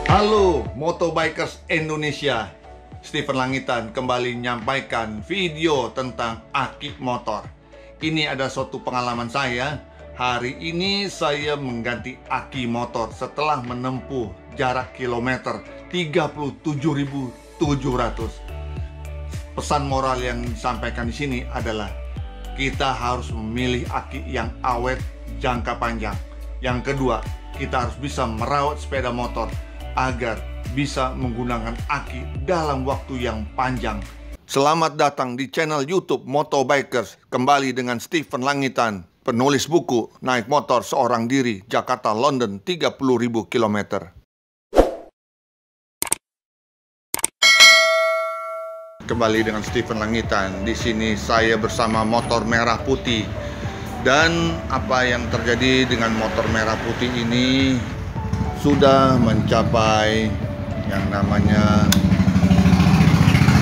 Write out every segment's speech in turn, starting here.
Halo Motobikers Indonesia, Steven Langitan kembali menyampaikan video tentang aki motor. Ini ada suatu pengalaman saya. Hari ini saya mengganti aki motor setelah menempuh jarak kilometer 37.700. Pesan moral yang disampaikan di sini adalah kita harus memilih aki yang awet jangka panjang. Yang kedua, kita harus bisa merawat sepeda motor agar bisa menggunakan aki dalam waktu yang panjang. Selamat datang di channel YouTube Motobikers. Kembali dengan Steven Langitan, penulis buku Naik Motor Seorang Diri Jakarta London 30.000 km. Kembali dengan Steven Langitan. Di sini saya bersama motor merah putih. Dan apa yang terjadi dengan motor merah putih ini sudah mencapai yang namanya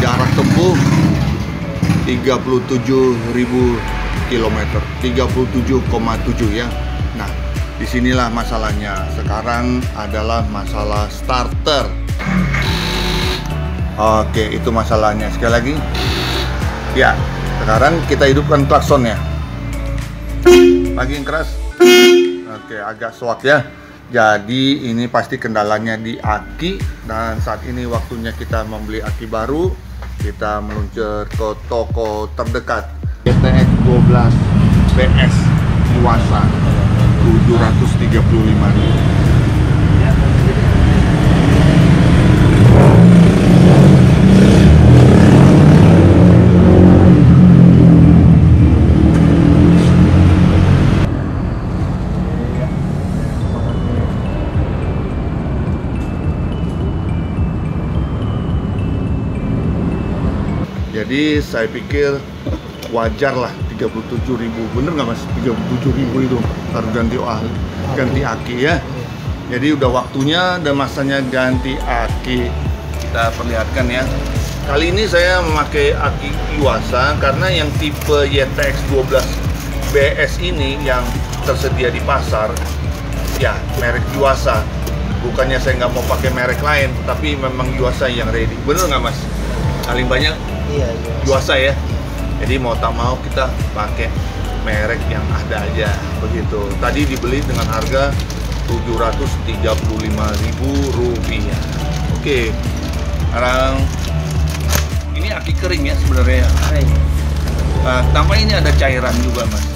jarak tempuh 37.000 km, 37,7 ya. Nah, disinilah masalahnya. Sekarang adalah masalah starter. Oke, itu masalahnya. Sekali lagi, ya. Sekarang kita hidupkan klaksonnya. Makin keras. Oke, agak suak ya. Jadi ini pasti kendalanya di aki. Dan saat ini waktunya kita membeli aki baru. Kita meluncur ke toko terdekat. GTX 12 BS Iwasa 735.000. Jadi saya pikir wajar lah 37.000, bener nggak mas? 37.000 itu harus ganti aki ya. Jadi udah waktunya dan masanya ganti aki. Kita perlihatkan ya. Kali ini saya memakai aki Iwasa karena yang tipe YTX 12 BS ini yang tersedia di pasar ya merek Iwasa. Bukannya saya nggak mau pakai merek lain, tapi memang Iwasa yang ready. Bener nggak mas? Paling banyak Iwasa ya. Jadi mau tak mau kita pakai merek yang ada aja begitu. Tadi dibeli dengan harga Rp735.000. Oke. Sekarang ini aki kering ya sebenarnya. Tambah ini ada cairan juga mas.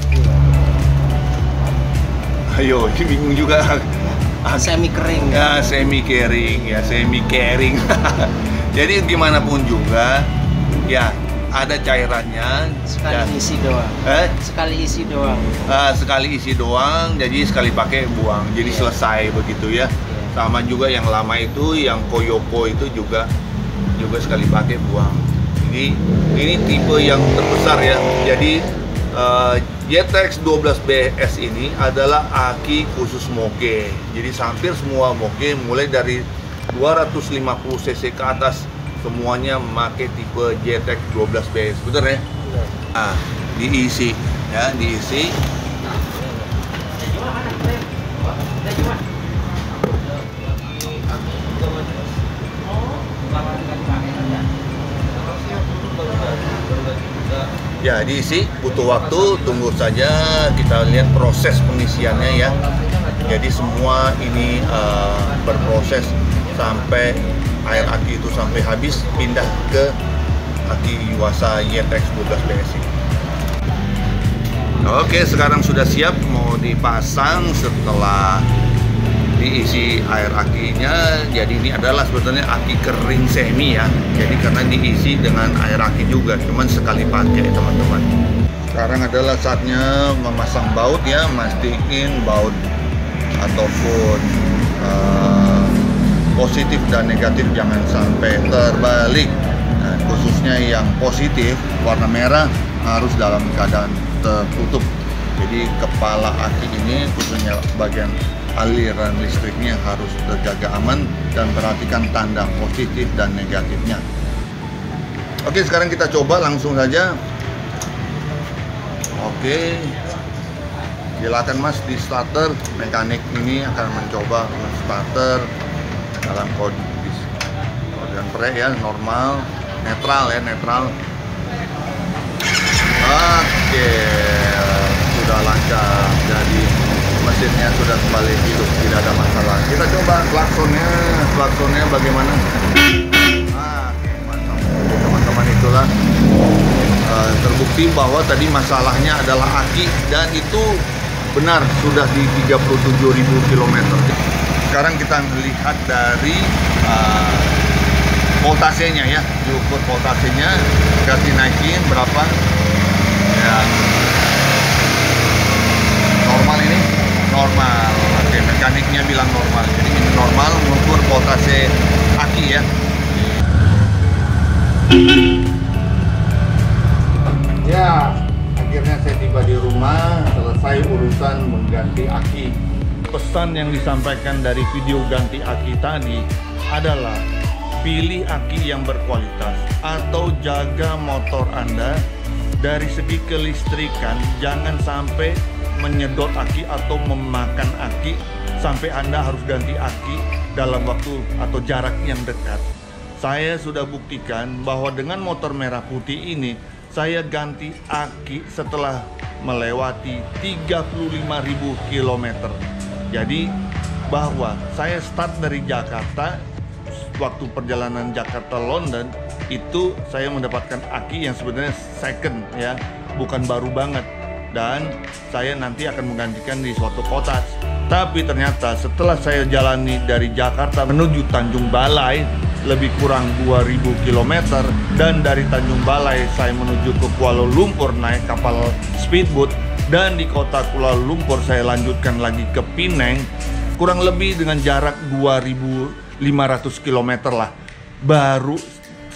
Ayo, ini bingung juga. Semi kering. Ya, semi kering ya, semi kering. Jadi gimana pun juga ya ada cairannya. Sekali isi doang. Sekali isi doang. Sekali isi doang, jadi sekali pakai buang. Jadi selesai begitu ya. Sama juga yang lama itu, yang Koyoko itu juga sekali pakai buang. Ini tipe yang terbesar ya. Jadi YTX 12 BS ini adalah aki khusus moge. Jadi hampir semua moge mulai dari 250 cc ke atas semuanya memakai tipe YTX 12 BS, betul ya? Nah, diisi ya, diisi. Ya, diisi, butuh waktu, tunggu saja kita lihat proses pengisiannya ya. Jadi semua ini berproses sampai air aki itu sampai habis, pindah ke aki Iwasa YTX 12 BS ini. Oke, sekarang sudah siap mau dipasang setelah diisi air akinya. Jadi ini adalah sebetulnya aki kering semi ya. Jadi karena diisi dengan air aki juga, cuman sekali pakai teman-teman. Sekarang adalah saatnya memasang baut ya, mastiin baut ataupun positif dan negatif jangan sampai terbalik. Nah, khususnya yang positif warna merah harus dalam keadaan tertutup. Jadi kepala aki ini khususnya bagian aliran listriknya harus terjaga aman dan perhatikan tanda positif dan negatifnya. Oke, sekarang kita coba langsung saja. Oke, silakan mas di starter. Mekanik ini akan mencoba starter Sekarang kode pre ya, normal, netral ya, netral. Oke, sudah lancar. Jadi mesinnya sudah kembali hidup, tidak ada masalah. Kita coba klaksonnya bagaimana? Mantap. Teman-teman, itulah terbukti bahwa tadi masalahnya adalah aki, dan itu benar sudah di 37.000 km. Sekarang kita lihat dari voltasenya ya, diukur voltasenya, kasih naikin berapa ya. Normal ini, normal. Oke, mekaniknya bilang normal, jadi ini normal mengukur voltase aki ya. Ya, akhirnya saya tiba di rumah, selesai urusan mengganti aki. Pesan yang disampaikan dari video ganti aki tadi adalah pilih aki yang berkualitas atau jaga motor Anda dari segi kelistrikan. Jangan sampai menyedot aki atau memakan aki sampai Anda harus ganti aki dalam waktu atau jarak yang dekat. Saya sudah buktikan bahwa dengan motor merah putih ini saya ganti aki setelah melewati 35.000 km. Jadi bahwa saya start dari Jakarta, waktu perjalanan Jakarta-London itu saya mendapatkan aki yang sebenarnya second ya, bukan baru banget, dan saya nanti akan menggantikan di suatu kota. Tapi ternyata setelah saya jalani dari Jakarta menuju Tanjung Balai lebih kurang 2.000 km, dan dari Tanjung Balai saya menuju ke Kuala Lumpur naik kapal speedboat, dan di kota Kuala Lumpur saya lanjutkan lagi ke Penang, kurang lebih dengan jarak 2.500 km lah. Baru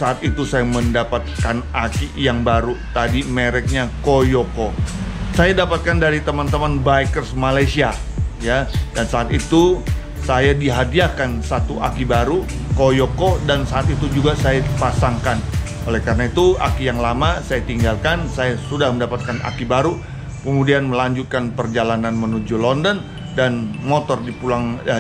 saat itu saya mendapatkan aki yang baru, tadi mereknya Koyoko. Saya dapatkan dari teman-teman bikers Malaysia ya, dan saat itu saya dihadiahkan satu aki baru Koyoko, dan saat itu juga saya pasangkan. Oleh karena itu aki yang lama saya tinggalkan, saya sudah mendapatkan aki baru, kemudian melanjutkan perjalanan menuju London, dan motor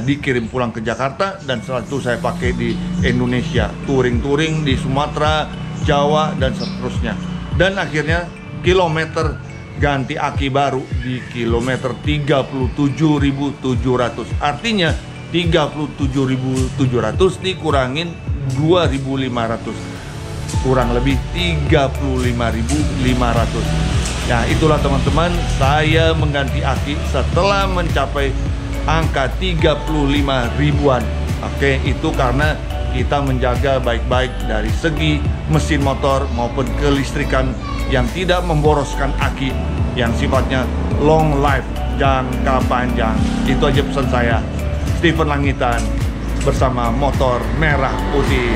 dikirim pulang ke Jakarta, dan setelah itu saya pakai di Indonesia, touring di Sumatera, Jawa, dan seterusnya. Dan akhirnya kilometer ganti aki baru di kilometer 37.700. Artinya 37.700 dikurangin 2.500, kurang lebih 35.500. Nah, itulah teman-teman, saya mengganti aki setelah mencapai angka 35 ribuan. Oke, itu karena kita menjaga baik-baik dari segi mesin motor maupun kelistrikan yang tidak memboroskan aki, yang sifatnya long life, jangka panjang. Itu aja pesan saya. Steven Langitan bersama motor merah putih.